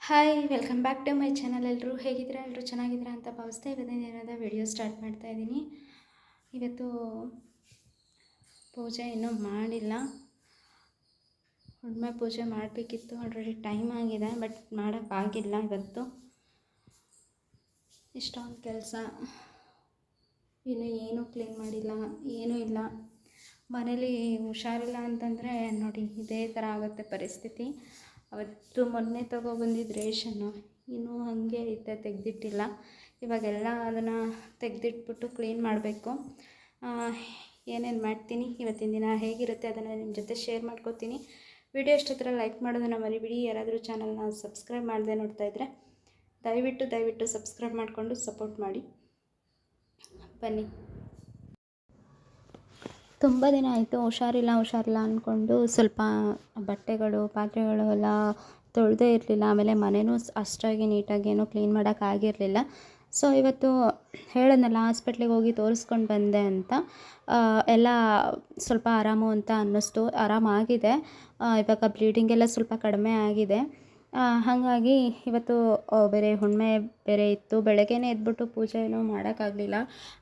Hi welcome back to my channel. ಎಲ್ಲರೂ ಹೇಗಿದ್ದೀರಾ? ಎಲ್ಲರೂ ಚೆನ್ನಾಗಿದ್ದೀರಾ ಅಂತ ಭಾವಿಸ್ತಾ ಇವತ್ತಿನ ದಿನದ ವಿಡಿಯೋ ಸ್ಟಾರ್ಟ್ ಮಾಡ್ತಾ ಇದ್ದೀನಿ. ಇವತ್ತು ಪೂಜೆ ಇನ್ನೂ ಮಾಡಿಲ್ಲ. ಹುಣ್ಣಿಮೆ ಪೂಜೆ ಮಾಡಬೇಕಿತ್ತು, ಆಲ್ರೆಡಿ ಟೈಮ್ ಆಗಿದೆ, ಬಟ್ ಮಾಡೋಕ್ಕಾಗಿಲ್ಲ. ಇವತ್ತು ಇಷ್ಟೊಂದು ಕೆಲಸ, ಇನ್ನು ಏನೂ ಕ್ಲೀನ್ ಮಾಡಿಲ್ಲ, ಏನೂ ಇಲ್ಲ. ಮನೇಲಿ ಹುಷಾರಿಲ್ಲ ಅಂತಂದರೆ ನೋಡಿ ಇದೇ ಥರ ಆಗುತ್ತೆ ಪರಿಸ್ಥಿತಿ. ಅವತ್ತು ಮೊನ್ನೆ ತೊಗೊಬಂದಿದ್ದು ರೇಷನ್ನು ಇನ್ನೂ ಹಾಗೆ ಐತೆ, ತೆಗೆದಿಟ್ಟಿಲ್ಲ. ಇವಾಗೆಲ್ಲ ಅದನ್ನು ತೆಗೆದಿಟ್ಬಿಟ್ಟು ಕ್ಲೀನ್ ಮಾಡಬೇಕು. ಏನೇನು ಮಾಡ್ತೀನಿ, ಇವತ್ತಿನ ದಿನ ಹೇಗಿರುತ್ತೆ ಅದನ್ನು ನಿಮ್ಮ ಜೊತೆ ಶೇರ್ ಮಾಡ್ಕೋತೀನಿ. ವಿಡಿಯೋ ಇಷ್ಟೊತ್ತರ ಲೈಕ್ ಮಾಡೋದನ್ನು ಮರಿಬಿಡಿ. ಯಾರಾದರೂ ಚಾನಲ್ನ ಸಬ್ಸ್ಕ್ರೈಬ್ ಮಾಡದೆ ನೋಡ್ತಾ ಇದ್ದರೆ ದಯವಿಟ್ಟು ಸಬ್ಸ್ಕ್ರೈಬ್ ಮಾಡಿಕೊಂಡು ಸಪೋರ್ಟ್ ಮಾಡಿ. ಬನ್ನಿ. ತುಂಬ ದಿನ ಆಯಿತು ಹುಷಾರಿಲ್ಲ ಅಂದ್ಕೊಂಡು ಸ್ವಲ್ಪ ಬಟ್ಟೆಗಳು ಪಾತ್ರೆಗಳು ಎಲ್ಲ ತೊಳೆದೇ ಇರಲಿಲ್ಲ. ಆಮೇಲೆ ಮನೆಯೂ ಅಷ್ಟಾಗಿ ನೀಟಾಗಿ ಏನೂ ಕ್ಲೀನ್ ಮಾಡೋಕ್ಕಾಗಿರಲಿಲ್ಲ. ಸೊ ಇವತ್ತು ಹೇಳಿದ್ನಲ್ಲ ಹಾಸ್ಪಿಟ್ಲಿಗೆ ಹೋಗಿ ತೋರಿಸ್ಕೊಂಡು ಬಂದೆ ಅಂತ. ಎಲ್ಲ ಸ್ವಲ್ಪ ಆರಾಮು ಅಂತ ಅನ್ನಿಸ್ತು. ಆರಾಮಾಗಿದೆ. ಇವಾಗ ಬ್ಲೀಡಿಂಗ್ ಎಲ್ಲ ಸ್ವಲ್ಪ ಕಡಿಮೆ ಆಗಿದೆ. ಹಾಗಾಗಿ ಇವತ್ತು ಬೇರೆ ಹುಣ್ಣಿಮೆ ಬೇರೆ ಇತ್ತು. ಬೆಳಗ್ಗೆನೇ ಎದ್ಬಿಟ್ಟು ಪೂಜೆ ಏನೂ ಮಾಡೋಕ್ಕಾಗಲಿಲ್ಲ.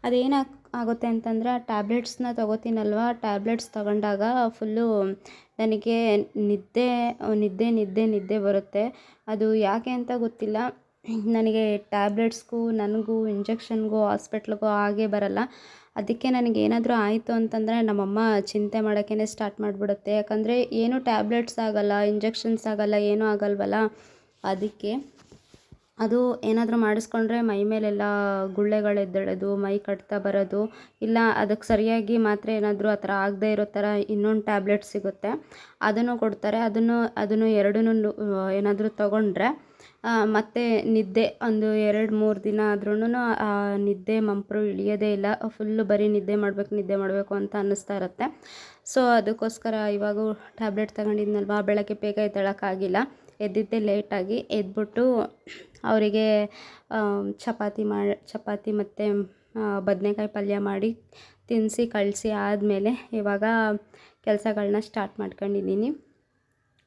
ಅದೇನು ಆಗುತ್ತೆ ಅಂತಂದರೆ ಆ ಟ್ಯಾಬ್ಲೆಟ್ಸ್ನ ತೊಗೋತೀನಲ್ವ, ಟ್ಯಾಬ್ಲೆಟ್ಸ್ ತಗೊಂಡಾಗ ಫುಲ್ಲು ನನಗೆ ನಿದ್ದೆ ಬರುತ್ತೆ. ಅದು ಯಾಕೆ ಅಂತ ಗೊತ್ತಿಲ್ಲ. ನನಗೆ ಟ್ಯಾಬ್ಲೆಟ್ಸ್ಗೂ ನನಗೂ ಇಂಜೆಕ್ಷನ್ಗೂ ಹಾಸ್ಪಿಟ್ಲಿಗೂ ಹಾಗೆ ಬರಲ್ಲ. ಅದಕ್ಕೆ ನನಗೇನಾದರೂ ಆಯಿತು ಅಂತಂದರೆ ನಮ್ಮಮ್ಮ ಚಿಂತೆ ಮಾಡೋಕ್ಕೇ ಸ್ಟಾರ್ಟ್ ಮಾಡಿಬಿಡುತ್ತೆ. ಯಾಕಂದರೆ ಏನೂ ಟ್ಯಾಬ್ಲೆಟ್ಸ್ ಆಗೋಲ್ಲ, ಇಂಜೆಕ್ಷನ್ಸ್ ಆಗೋಲ್ಲ, ಏನೂ ಆಗಲ್ವಲ್ಲ. ಅದಕ್ಕೆ ಅದು ಏನಾದರೂ ಮಾಡಿಸ್ಕೊಂಡ್ರೆ ಮೈ ಮೇಲೆಲ್ಲ ಗುಳ್ಳೆಗಳು ಎದ್ದೇಳೋದು, ಮೈ ಕಟ್ತಾ ಬರೋದು, ಇಲ್ಲ ಅದಕ್ಕೆ ಸರಿಯಾಗಿ ಮಾತ್ರೆ ಏನಾದರೂ ಆ ಥರ ಆಗದೇ ಇರೋ ಥರ ಇನ್ನೊಂದು ಟ್ಯಾಬ್ಲೆಟ್ ಸಿಗುತ್ತೆ, ಅದನ್ನು ಕೊಡ್ತಾರೆ. ಅದನ್ನು ಎರಡನ್ನೂ ಏನಾದರೂ ತೊಗೊಂಡ್ರೆ ಮತ್ತು ನಿದ್ದೆ ಒಂದು 2-3 ದಿನ ಆದ್ರೂ ನಿದ್ದೆ ಮಂಪರು ಇಳಿಯೋದೇ ಇಲ್ಲ. ಫುಲ್ಲು ಬರೀ ನಿದ್ದೆ ಮಾಡಬೇಕು ಅಂತ ಅನ್ನಿಸ್ತಾ ಇರುತ್ತೆ. ಸೊ ಅದಕ್ಕೋಸ್ಕರ ಇವಾಗೂ ಟ್ಯಾಬ್ಲೆಟ್ ತಗೊಂಡಿದ್ನಲ್ವ, ಬೆಳಗ್ಗೆ ಬೇಗ ಎದ್ದೇಳೋಕ್ಕಾಗಿಲ್ಲ. ಎದ್ದಿದ್ದೆ ಲೇಟಾಗಿ. ಎದ್ಬಿಟ್ಟು ಅವರಿಗೆ ಚಪಾತಿ ಮತ್ತು ಬದನೇಕಾಯಿ ಪಲ್ಯ ಮಾಡಿ ತಿನ್ನಿಸಿ ಕಳಿಸಿ ಆದಮೇಲೆ ಇವಾಗ ಕೆಲಸಗಳನ್ನ ಸ್ಟಾರ್ಟ್ ಮಾಡ್ಕೊಂಡಿದ್ದೀನಿ.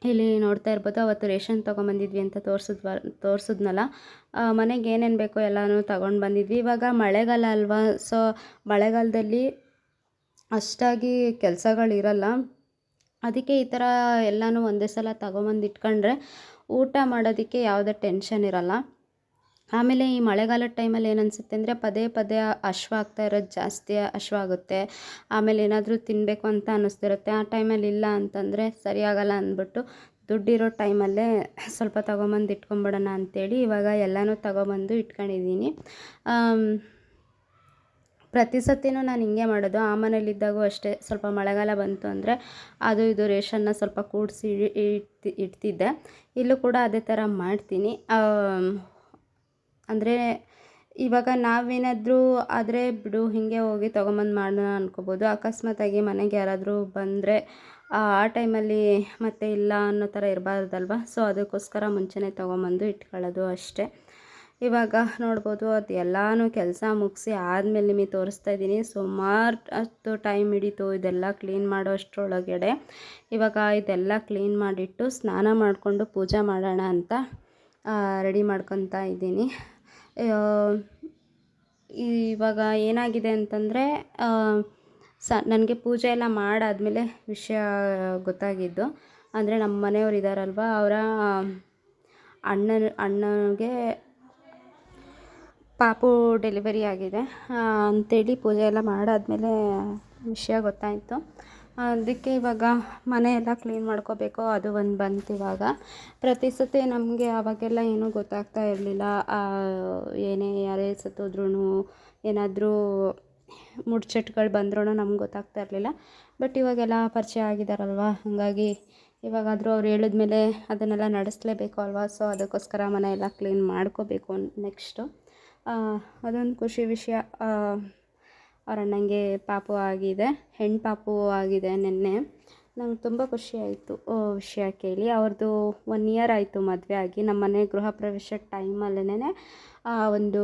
ಇಲ್ಲಿ ನೋಡ್ತಾ ಇರ್ಬೋದು, ಅವತ್ತು ರೇಷನ್ ತೊಗೊಂಬಂದಿದ್ವಿ ಅಂತ ತೋರಿಸಿದ್ನಲ್ಲ, ಮನೆಗೆ ಏನೇನು ಬೇಕೋ ಎಲ್ಲನೂ ತಗೊಂಡು ಬಂದಿದ್ವಿ. ಇವಾಗ ಮಳೆಗಾಲ ಅಲ್ವಾ, ಸೊ ಮಳೆಗಾಲದಲ್ಲಿ ಅಷ್ಟಾಗಿ ಕೆಲಸಗಳಿರಲ್ಲ. ಅದಕ್ಕೆ ಈ ಥರ ಎಲ್ಲನೂ ಒಂದೇ ಸಲ ತಗೊಂಬಂದು ಇಟ್ಕೊಂಡ್ರೆ ಊಟ ಮಾಡೋದಕ್ಕೆ ಯಾವುದೇ ಟೆನ್ಷನ್ ಇರಲ್ಲ. ಆಮೇಲೆ ಈ ಮಳೆಗಾಲದ ಟೈಮಲ್ಲಿ ಏನು ಅನಿಸುತ್ತೆ ಅಂದರೆ ಪದೇ ಆಗ್ತಾ ಇರೋದು ಜಾಸ್ತಿ ಆಗುತ್ತೆ. ಆಮೇಲೆ ಏನಾದರೂ ತಿನ್ನಬೇಕು ಅಂತ ಅನ್ನಿಸ್ತಿರುತ್ತೆ. ಆ ಟೈಮಲ್ಲಿ ಇಲ್ಲ ಅಂತಂದರೆ ಸರಿಯಾಗಲ್ಲ ಅಂದ್ಬಿಟ್ಟು ದುಡ್ಡಿರೋ ಟೈಮಲ್ಲೇ ಸ್ವಲ್ಪ ತೊಗೊಂಬಂದು ಇಟ್ಕೊಂಬಿಡೋಣ ಅಂಥೇಳಿ ಇವಾಗ ಎಲ್ಲನೂ ತೊಗೊಬಂದು ಇಟ್ಕೊಂಡಿದ್ದೀನಿ. ಪ್ರತಿ ಸತಿನೂ ನಾನು ಹಿಂಗೆ ಮಾಡೋದು. ಆ ಮನೇಲಿದ್ದಾಗೂ ಅಷ್ಟೇ, ಸ್ವಲ್ಪ ಮಳೆಗಾಲ ಬಂತು ಅಂದರೆ ಅದು ಇದು ರೇಷನ್ನ ಸ್ವಲ್ಪ ಕೂಡಿಸಿ ಇಡ್ತಿದ್ದೆ. ಇಲ್ಲೂ ಕೂಡ ಅದೇ ಥರ ಮಾಡ್ತೀನಿ. ಅಂದರೆ ಇವಾಗ ನಾವೇನಾದರೂ ಆದರೆ ಬಿಡು ಹೀಗೆ ಹೋಗಿ ತೊಗೊಂಬಂದು ಮಾಡೋಣ ಅಂದ್ಕೋಬೋದು. ಅಕಸ್ಮಾತಾಗಿ ಮನೆಗೆ ಯಾರಾದರೂ ಬಂದರೆ ಆ ಟೈಮಲ್ಲಿ ಮತ್ತೆ ಇಲ್ಲ ಅನ್ನೋ ಥರ ಇರಬಾರ್ದಲ್ವ. ಸೊ ಅದಕ್ಕೋಸ್ಕರ ಮುಂಚೆನೇ ತೊಗೊಂಬಂದು ಇಟ್ಕೊಳ್ಳೋದು ಅಷ್ಟೇ. ಇವಾಗ ನೋಡ್ಬೋದು, ಅದು ಎಲ್ಲನೂ ಕೆಲಸ ಮುಗಿಸಿ ಆದಮೇಲೆ ನಿಮಗೆ ತೋರಿಸ್ತಾ ಇದ್ದೀನಿ. ಸುಮಾರು ಅಷ್ಟು ಟೈಮ್ ಹಿಡಿತು ಇದೆಲ್ಲ ಕ್ಲೀನ್ ಮಾಡೋ ಅಷ್ಟರೊಳಗಡೆ. ಇವಾಗ ಇದೆಲ್ಲ ಕ್ಲೀನ್ ಮಾಡಿಟ್ಟು ಸ್ನಾನ ಮಾಡಿಕೊಂಡು ಪೂಜೆ ಮಾಡೋಣ ಅಂತ ರೆಡಿ ಮಾಡ್ಕೊತಾ ಇದ್ದೀನಿ. ಇವಾಗ ಏನಾಗಿದೆ ಅಂತಂದರೆ ನನಗೆ ಪೂಜೆ ಎಲ್ಲ ಮಾಡಾದಮೇಲೆ ವಿಷಯ ಗೊತ್ತಾಗಿದ್ದು. ಅಂದರೆ ನಮ್ಮ ಮನೆಯವ್ರು ಇದ್ದಾರಲ್ವ, ಅವರ ಅಣ್ಣನಿಗೆ ಪಾಪು ಡೆಲಿವರಿ ಆಗಿದೆ ಅಂಥೇಳಿ ಪೂಜೆ ಎಲ್ಲ ಮಾಡಾದಮೇಲೆ ವಿಷಯ ಗೊತ್ತಾಯಿತು. ಅದಕ್ಕೆ ಇವಾಗ ಮನೆಯೆಲ್ಲ ಕ್ಲೀನ್ ಮಾಡ್ಕೋಬೇಕು, ಅದು ಒಂದು ಬಂತು ಇವಾಗ. ಪ್ರತಿ ಸತಿ ನಮಗೆ ಆವಾಗೆಲ್ಲ ಏನೂ ಗೊತ್ತಾಗ್ತಾ ಇರಲಿಲ್ಲ. ಯಾರೇ ಸತ್ತೋದ್ರೂ ಏನಾದರೂ ಮುಡ್ಚಟ್ಗಳು ಬಂದ್ರೂ ನಮ್ಗೆ ಗೊತ್ತಾಗ್ತಾ ಇರಲಿಲ್ಲ. ಬಟ್ ಇವಾಗೆಲ್ಲ ಪರಿಚಯ ಆಗಿದ್ದಾರಲ್ವ, ಹಾಗಾಗಿ ಇವಾಗಾದರೂ ಅವ್ರು ಹೇಳಿದ್ಮೇಲೆ ಅದನ್ನೆಲ್ಲ ನಡೆಸಲೇಬೇಕು ಅಲ್ವಾ. ಸೊ ಅದಕ್ಕೋಸ್ಕರ ಮನೆಯೆಲ್ಲ ಕ್ಲೀನ್ ಮಾಡ್ಕೋಬೇಕು ನೆಕ್ಸ್ಟು. ಅದೊಂದು ಖುಷಿ ವಿಷಯ. ಅವ್ರ ಅಣ್ಣಂಗೆ ಪಾಪು ಆಗಿದೆ, ಹೆಣ್ಣು ಪಾಪು ಆಗಿದೆ ನಿನ್ನೆ. ನಂಗೆ ತುಂಬ ಖುಷಿ ಆಯಿತು ವಿಷಯ ಕೇಳಿ. ಅವ್ರದ್ದು 1 ಇಯರ್ ಆಯಿತು ಮದುವೆ ಆಗಿ. ನಮ್ಮ ಮನೆ ಗೃಹ ಪ್ರವೇಶ ಟೈಮಲ್ಲೇ ಒಂದು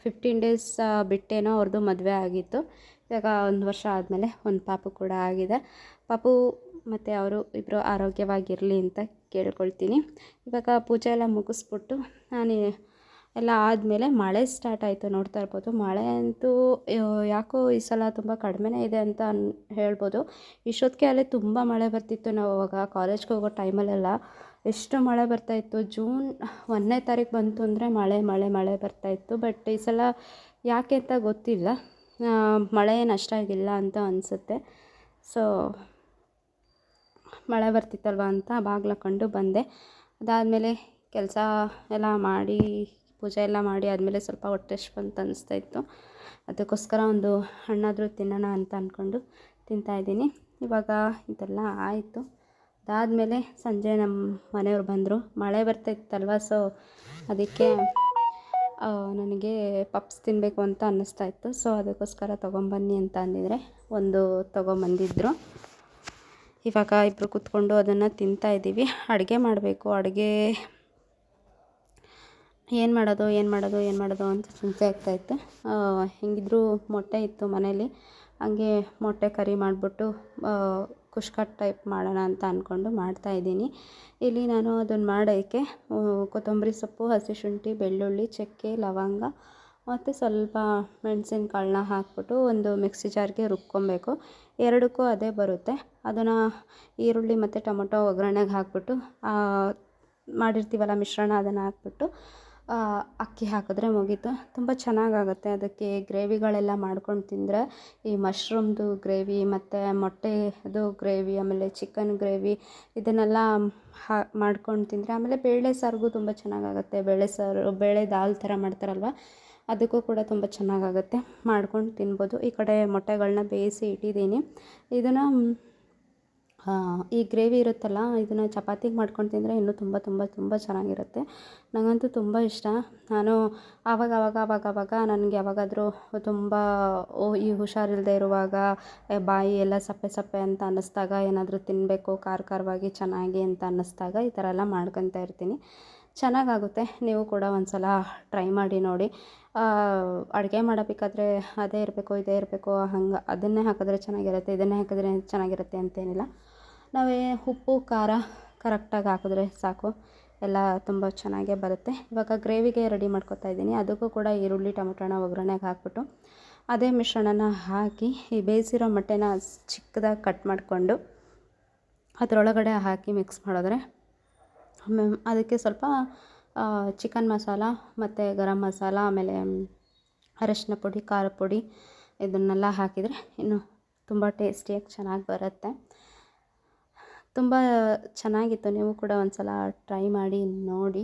15 ಡೇಸ್ ಬಿಟ್ಟೇನೋ ಅವ್ರದ್ದು ಮದುವೆ ಆಗಿತ್ತು. ಇವಾಗ 1 ವರ್ಷ ಆದಮೇಲೆ ಒಂದು ಪಾಪು ಕೂಡ ಆಗಿದೆ. ಪಾಪು ಮತ್ತು ಅವರು ಇಬ್ಬರು ಆರೋಗ್ಯವಾಗಿರಲಿ ಅಂತ ಕೇಳ್ಕೊಳ್ತೀನಿ. ಇವಾಗ ಪೂಜೆ ಎಲ್ಲ ಮುಗಿಸ್ಬಿಟ್ಟು ನಾನು ಎಲ್ಲ ಆದಮೇಲೆ ಮಳೆ ಸ್ಟಾರ್ಟ್ ಆಯಿತು. ನೋಡ್ತಾ ಇರ್ಬೋದು, ಮಳೆ ಅಂತೂ ಯಾಕೋ ಈ ಸಲ ತುಂಬ ಕಡಿಮೆನೇ ಇದೆ ಅಂತ ಹೇಳ್ಬೋದು. ಇಷ್ಟೊತ್ತಿಗೆ ಅಲ್ಲೇ ತುಂಬ ಮಳೆ ಬರ್ತಿತ್ತು. ನಾವು ಅವಾಗ ಕಾಲೇಜ್ಗೆ ಹೋಗೋ ಟೈಮಲ್ಲೆಲ್ಲ ಎಷ್ಟು ಮಳೆ ಬರ್ತಾಯಿತ್ತು. ಜೂನ್ 1ನೇ ತಾರೀಕು ಬಂತು ಅಂದರೆ ಮಳೆ ಬರ್ತಾಯಿತ್ತು. ಬಟ್ ಈ ಸಲ ಯಾಕೆ ಅಂತ ಗೊತ್ತಿಲ್ಲ, ಮಳೆ ಏನು ಅಷ್ಟಾಗಿಲ್ಲ ಅಂತ ಅನಿಸುತ್ತೆ. ಸೊ ಮಳೆ ಬರ್ತಿತ್ತಲ್ವ ಅಂತ ಬಾಗಿಲು ಹಾಕ್ಕೊಂಡು ಬಂದೆ. ಅದಾದಮೇಲೆ ಕೆಲಸ ಎಲ್ಲ ಮಾಡಿ, ಪೂಜೆ ಎಲ್ಲ ಮಾಡಿ ಆದಮೇಲೆ ಸ್ವಲ್ಪ ಹೊಟ್ಟೆ ಹಸ್ವಂತ ಅನ್ನಿಸ್ತಾಯಿತ್ತು. ಅದಕ್ಕೋಸ್ಕರ ಒಂದು ಹಣ್ಣಾದರೂ ತಿನ್ನೋಣ ಅಂತ ಅಂದ್ಕೊಂಡು ತಿಂತಾಯಿದ್ದೀನಿ. ಇವಾಗ ಇದೆಲ್ಲ ಆಯಿತು. ಅದಾದಮೇಲೆ ಸಂಜೆ ನಮ್ಮ ಮನೆಯವ್ರು ಬಂದರು. ಮಳೆ ಬರ್ತಾಯಿತ್ತಲ್ವ, ಸೊ ಅದಕ್ಕೆ ನನಗೆ ಪಪ್ಸ್ ತಿನ್ನಬೇಕು ಅಂತ ಅನ್ನಿಸ್ತಾಯಿತ್ತು. ಸೊ ಅದಕ್ಕೋಸ್ಕರ ತೊಗೊಂಬನ್ನಿ ಅಂತ ಅಂದಿದ್ರೆ ಒಂದು ತೊಗೊಂಬಂದಿದ್ರು. ಇವಾಗ ಇಬ್ಬರು ಕೂತ್ಕೊಂಡು ಅದನ್ನು ತಿಂತಾಯಿದ್ದೀವಿ. ಅಡುಗೆ ಮಾಡಬೇಕು. ಅಡುಗೆ ಏನು ಮಾಡೋದು ಅಂತ ಚಿಂತೆ ಆಗ್ತಾಯಿತ್ತು. ಹೆಂಗಿದ್ರೂ ಮೊಟ್ಟೆ ಇತ್ತು ಮನೇಲಿ, ಹಂಗೆ ಮೊಟ್ಟೆ ಕರಿ ಮಾಡಿಬಿಟ್ಟು ಕುಷ್ಕಟ್ ಟೈಪ್ ಮಾಡೋಣ ಅಂತ ಅಂದ್ಕೊಂಡು ಮಾಡ್ತಾಯಿದ್ದೀನಿ. ಇಲ್ಲಿ ನಾನು ಅದನ್ನು ಮಾಡೋಕ್ಕೆ ಕೊತ್ತಂಬರಿ ಸೊಪ್ಪು, ಹಸಿಶುಂಠಿ, ಬೆಳ್ಳುಳ್ಳಿ, ಚಕ್ಕೆ, ಲವಂಗ ಮತ್ತು ಸ್ವಲ್ಪ ಮೆಣಸಿನಕಾಳನ್ನ ಹಾಕ್ಬಿಟ್ಟು ಒಂದು ಮಿಕ್ಸಿ ಜಾರ್ಗೆ ರುಬ್ಕೊಬೇಕು. ಎರಡಕ್ಕೂ ಅದೇ ಬರುತ್ತೆ. ಅದನ್ನು ಈರುಳ್ಳಿ ಮತ್ತು ಟೊಮೊಟೊ ಒಗ್ಗರಣೆಗೆ ಹಾಕ್ಬಿಟ್ಟು ಮಾಡಿರ್ತೀವಲ್ಲ ಮಿಶ್ರಣ, ಅದನ್ನು ಹಾಕ್ಬಿಟ್ಟು ಅಕ್ಕಿ ಹಾಕಿದ್ರೆ ಮುಗೀತು. ತುಂಬ ಚೆನ್ನಾಗಾಗುತ್ತೆ. ಅದಕ್ಕೆ ಗ್ರೇವಿಗಳೆಲ್ಲ ಮಾಡ್ಕೊಂಡು ತಿಂದರೆ, ಈ ಮಶ್ರೂಮ್ದು ಗ್ರೇವಿ ಮತ್ತು ಮೊಟ್ಟೆದು ಗ್ರೇವಿ, ಆಮೇಲೆ ಚಿಕನ್ ಗ್ರೇವಿ, ಇದನ್ನೆಲ್ಲ ಮಾಡ್ಕೊಂಡು ತಿಂದರೆ, ಆಮೇಲೆ ಬೇಳೆ ಸಾರಿಗೂ ತುಂಬ ಚೆನ್ನಾಗಾಗುತ್ತೆ. ಬೇಳೆ ಸಾರು, ಬೇಳೆ ದಾಲ್ ಥರ ಮಾಡ್ತಾರಲ್ವ, ಅದಕ್ಕೂ ಕೂಡ ತುಂಬ ಚೆನ್ನಾಗಾಗುತ್ತೆ. ಮಾಡ್ಕೊಂಡು ತಿನ್ಬೋದು. ಈ ಕಡೆ ಮೊಟ್ಟೆಗಳನ್ನ ಬೇಯಿಸಿ ಇಟ್ಟಿದ್ದೀನಿ. ಇದನ್ನು ಈ ಗ್ರೇವಿ ಇರುತ್ತಲ್ಲ, ಇದನ್ನು ಚಪಾತಿಗೆ ಮಾಡ್ಕೊಂಡು ತಿಂದರೆ ಇನ್ನೂ ತುಂಬ ಚೆನ್ನಾಗಿರುತ್ತೆ. ನನಗಂತೂ ತುಂಬ ಇಷ್ಟ. ನಾನು ಆವಾಗ ನನಗೆ ಯಾವಾಗಾದರೂ ತುಂಬ ಈ ಹುಷಾರಿಲ್ಲದೆ ಇರುವಾಗ, ಬಾಯಿ ಎಲ್ಲ ಸಪ್ಪೆ ಅಂತ ಅನ್ನಿಸ್ದಾಗ, ಏನಾದರೂ ತಿನ್ನಬೇಕು ಖಾರವಾಗಿ ಚೆನ್ನಾಗಿ ಅಂತ ಅನ್ನಿಸ್ದಾಗ ಈ ಥರ ಎಲ್ಲ ಮಾಡ್ಕೊತಾ ಇರ್ತೀನಿ. ಚೆನ್ನಾಗಾಗುತ್ತೆ. ನೀವು ಕೂಡ ಒಂದು ಸಲ ಟ್ರೈ ಮಾಡಿ ನೋಡಿ. ಅಡುಗೆ ಮಾಡಬೇಕಾದ್ರೆ ಅದೇ ಇರಬೇಕು ಇದೇ ಇರಬೇಕು ಹಂಗೆ ಅದನ್ನೇ ಹಾಕಿದ್ರೆ ಚೆನ್ನಾಗಿರುತ್ತೆ, ಇದನ್ನೇ ಹಾಕಿದ್ರೆ ಚೆನ್ನಾಗಿರುತ್ತೆ ಅಂತೇನಿಲ್ಲ. ನಾವೇ ಉಪ್ಪು ಖಾರ ಕರೆಕ್ಟಾಗಿ ಹಾಕಿದ್ರೆ ಸಾಕು, ಎಲ್ಲ ತುಂಬ ಚೆನ್ನಾಗೇ ಬರುತ್ತೆ. ಇವಾಗ ಗ್ರೇವಿಗೆ ರೆಡಿ ಮಾಡ್ಕೊತಾ ಇದ್ದೀನಿ. ಅದಕ್ಕೂ ಕೂಡ ಈರುಳ್ಳಿ ಟೊಮೊಟೊನ ಒಗ್ಗರಣೆಗೆ ಹಾಕ್ಬಿಟ್ಟು ಅದೇ ಮಿಶ್ರಣನ ಹಾಕಿ ಈ ಬೇಯಿಸಿರೋ ಮೊಟ್ಟೆನ ಚಿಕ್ಕದಾಗಿ ಕಟ್ ಮಾಡಿಕೊಂಡು ಅದರೊಳಗಡೆ ಹಾಕಿ ಮಿಕ್ಸ್ ಮಾಡಿದ್ರೆ, ಅದಕ್ಕೆ ಸ್ವಲ್ಪ ಚಿಕನ್ ಮಸಾಲ ಮತ್ತು ಗರಂ ಮಸಾಲ, ಆಮೇಲೆ ಅರಶಿನ ಪುಡಿ, ಖಾರದ ಪುಡಿ, ಇದನ್ನೆಲ್ಲ ಹಾಕಿದರೆ ಇನ್ನು ತುಂಬ ಟೇಸ್ಟಿಯಾಗಿ ಚೆನ್ನಾಗಿ ಬರುತ್ತೆ. ತುಂಬ ಚೆನ್ನಾಗಿತ್ತು. ನೀವು ಕೂಡ ಒಂದು ಸಲ ಟ್ರೈ ಮಾಡಿ ನೋಡಿ.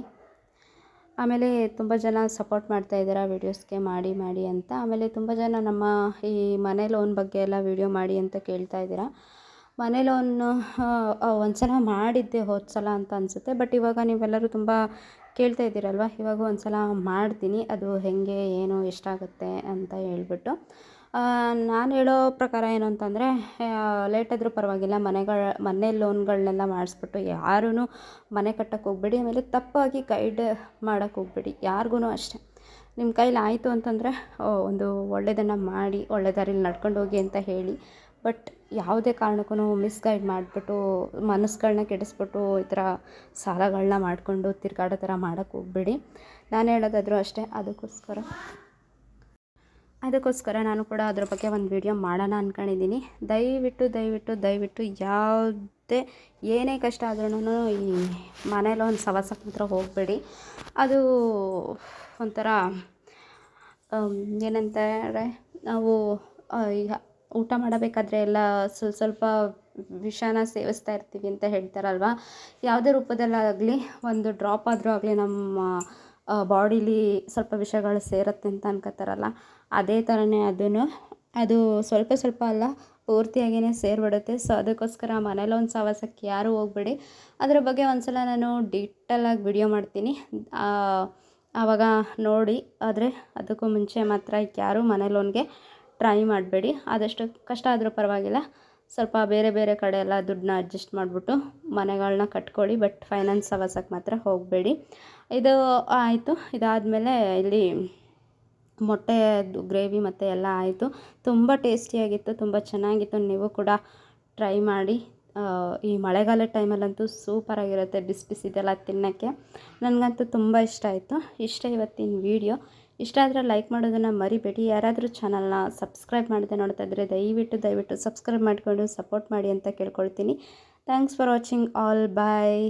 ಆಮೇಲೆ ತುಂಬ ಜನ ಸಪೋರ್ಟ್ ಮಾಡ್ತಾಯಿದ್ದೀರಾ ವೀಡಿಯೋಸ್ಗೆ ಮಾಡಿ ಅಂತ. ಆಮೇಲೆ ತುಂಬ ಜನ ನಮ್ಮ ಈ ಮನೆ ಲೋನ್ ಬಗ್ಗೆ ಎಲ್ಲ ವೀಡಿಯೋ ಮಾಡಿ ಅಂತ ಕೇಳ್ತಾ ಇದ್ದೀರಾ. ಮನೆ ಲೋನು ಒಂದು ಸಲ ಮಾಡಿದ್ದೆ ಹೋದ ಸಲ ಅಂತ ಅನಿಸುತ್ತೆ. ಬಟ್ ಇವಾಗ ನೀವೆಲ್ಲರೂ ತುಂಬ ಕೇಳ್ತಾ ಇದ್ದೀರಲ್ವ, ಇವಾಗ ಒಂದು ಸಲ ಮಾಡ್ತೀನಿ. ಅದು ಹೇಗೆ, ಏನು, ಎಷ್ಟಾಗುತ್ತೆ ಅಂತ ಹೇಳ್ಬಿಟ್ಟು ನಾನು ಹೇಳೋ ಪ್ರಕಾರ ಏನು ಅಂತಂದರೆ, ಲೇಟಾದರೂ ಪರವಾಗಿಲ್ಲ, ಮನೆ ಲೋನ್ಗಳನ್ನೆಲ್ಲ ಮಾಡಿಸ್ಬಿಟ್ಟು ಯಾರೂ ಮನೆ ಕಟ್ಟಕ್ಕೆ ಹೋಗ್ಬೇಡಿ. ಆಮೇಲೆ ತಪ್ಪಾಗಿ ಗೈಡ್ ಮಾಡೋಕ್ಕೆ ಹೋಗ್ಬೇಡಿ ಯಾರಿಗೂ ಅಷ್ಟೇ. ನಿಮ್ಮ ಕೈಲಿ ಆಯಿತು ಅಂತಂದರೆ ಒಂದು ಒಳ್ಳೆಯದನ್ನು ಮಾಡಿ, ಒಳ್ಳೆ ದಾರಿಲಿ ನಡ್ಕೊಂಡು ಹೋಗಿ ಅಂತ ಹೇಳಿ. ಬಟ್ ಯಾವುದೇ ಕಾರಣಕ್ಕೂ ಮಿಸ್ಗೈಡ್ ಮಾಡಿಬಿಟ್ಟು ಮನಸ್ಸುಗಳನ್ನ ಕೆಡಿಸ್ಬಿಟ್ಟು ಈ ಥರ ಸಾಲಗಳನ್ನ ಮಾಡಿಕೊಂಡು ತಿರ್ಗಾಡೋ ಥರ ಮಾಡೋಕ್ಕೆ ಹೋಗ್ಬೇಡಿ. ನಾನು ಹೇಳೋದಾದರೂ ಅಷ್ಟೇ. ಅದಕ್ಕೋಸ್ಕರ ನಾನು ಕೂಡ ಅದ್ರ ಬಗ್ಗೆ ಒಂದು ವಿಡಿಯೋ ಮಾಡೋಣ ಅಂದ್ಕೊಂಡಿದ್ದೀನಿ. ದಯವಿಟ್ಟು ಯಾವುದೇ ಏನೇ ಕಷ್ಟ ಆದ್ರೂ ಈ ಮನೇಲಿ ಒಂದು ಸವಾಸಕ್ಕೆ ಮಾತ್ರ ಹೋಗಬೇಡಿ. ಅದು ಒಂಥರ ಏನಂತಾರೆ, ನಾವು ಈಗ ಊಟ ಮಾಡಬೇಕಾದ್ರೆ ಎಲ್ಲ ಸ್ವಲ್ಪ ವಿಷನ ಸೇವಿಸ್ತಾ ಇರ್ತೀವಿ ಅಂತ ಹೇಳ್ತಾರಲ್ವ. ಯಾವುದೇ ರೂಪದಲ್ಲಾಗಲಿ ಒಂದು ಡ್ರಾಪ್ ಆದರೂ ಆಗಲಿ ನಮ್ಮ ಬಾಡಿಲಿ ಸ್ವಲ್ಪ ವಿಷಗಳು ಸೇರುತ್ತೆ ಅಂತ ಅನ್ಕೋತಾರಲ್ಲ, ಅದೇ ಥರನೇ ಅದು ಸ್ವಲ್ಪ ಅಲ್ಲ, ಪೂರ್ತಿಯಾಗಿಯೇ ಸೇರಿಬಿಡುತ್ತೆ. ಸೊ ಅದಕ್ಕೋಸ್ಕರ ಮನೇಲಿ ಒಂದು ಸವಾಸಕ್ಕೆ ಯಾರೂ ಹೋಗಬೇಡಿ. ಅದರ ಬಗ್ಗೆ ಒಂದು ಸಲ ನಾನು ಡೀಟೇಲಾಗಿ ವಿಡಿಯೋ ಮಾಡ್ತೀನಿ, ಆವಾಗ ನೋಡಿ. ಆದರೆ ಅದಕ್ಕೂ ಮುಂಚೆ ಮಾತ್ರ ಯಾರೂ ಮನೆ ಲೋನ್ಗೆ ಟ್ರೈ ಮಾಡಬೇಡಿ. ಆದಷ್ಟು ಕಷ್ಟ ಆದರೂ ಪರವಾಗಿಲ್ಲ, ಸ್ವಲ್ಪ ಬೇರೆ ಕಡೆ ಎಲ್ಲ ದುಡ್ಡನ್ನ ಅಡ್ಜಸ್ಟ್ ಮಾಡಿಬಿಟ್ಟು ಮನೆಗಳನ್ನ ಕಟ್ಕೊಳ್ಳಿ. ಬಟ್ ಫೈನಾನ್ಸ್ ಸವಾಸಕ್ಕೆ ಮಾತ್ರ ಹೋಗಬೇಡಿ. ಇದು ಆಯಿತು. ಇದಾದಮೇಲೆ ಇಲ್ಲಿ ಮೊಟ್ಟೆದು ಗ್ರೇವಿ ಮತ್ತು ಎಲ್ಲ ಆಯಿತು. ತುಂಬ ಟೇಸ್ಟಿಯಾಗಿತ್ತು, ತುಂಬ ಚೆನ್ನಾಗಿತ್ತು. ನೀವು ಕೂಡ ಟ್ರೈ ಮಾಡಿ. ಈ ಮಳೆಗಾಲದ ಟೈಮಲ್ಲಂತೂ ಸೂಪರಾಗಿರುತ್ತೆ, ಬಿಸಿ ಬಿಸಿದೆಲ್ಲ ತಿನ್ನೋಕ್ಕೆ. ನನಗಂತೂ ತುಂಬ ಇಷ್ಟ ಆಯಿತು. ಇಷ್ಟ ಇವತ್ತಿನ ವೀಡಿಯೋ. ಇಷ್ಟ ಆದರೆ ಲೈಕ್ ಮಾಡೋದನ್ನು ಮರಿಬೇಡಿ. ಯಾರಾದರೂ ಚಾನಲ್ನ ಸಬ್ಸ್ಕ್ರೈಬ್ ಮಾಡದೆ ನೋಡ್ತಾ ಇದ್ದರೆ ದಯವಿಟ್ಟು ಸಬ್ಸ್ಕ್ರೈಬ್ ಮಾಡಿಕೊಂಡು ಸಪೋರ್ಟ್ ಮಾಡಿ ಅಂತ ಕೇಳ್ಕೊಳ್ತೀನಿ. Thanks for watching all. Bye.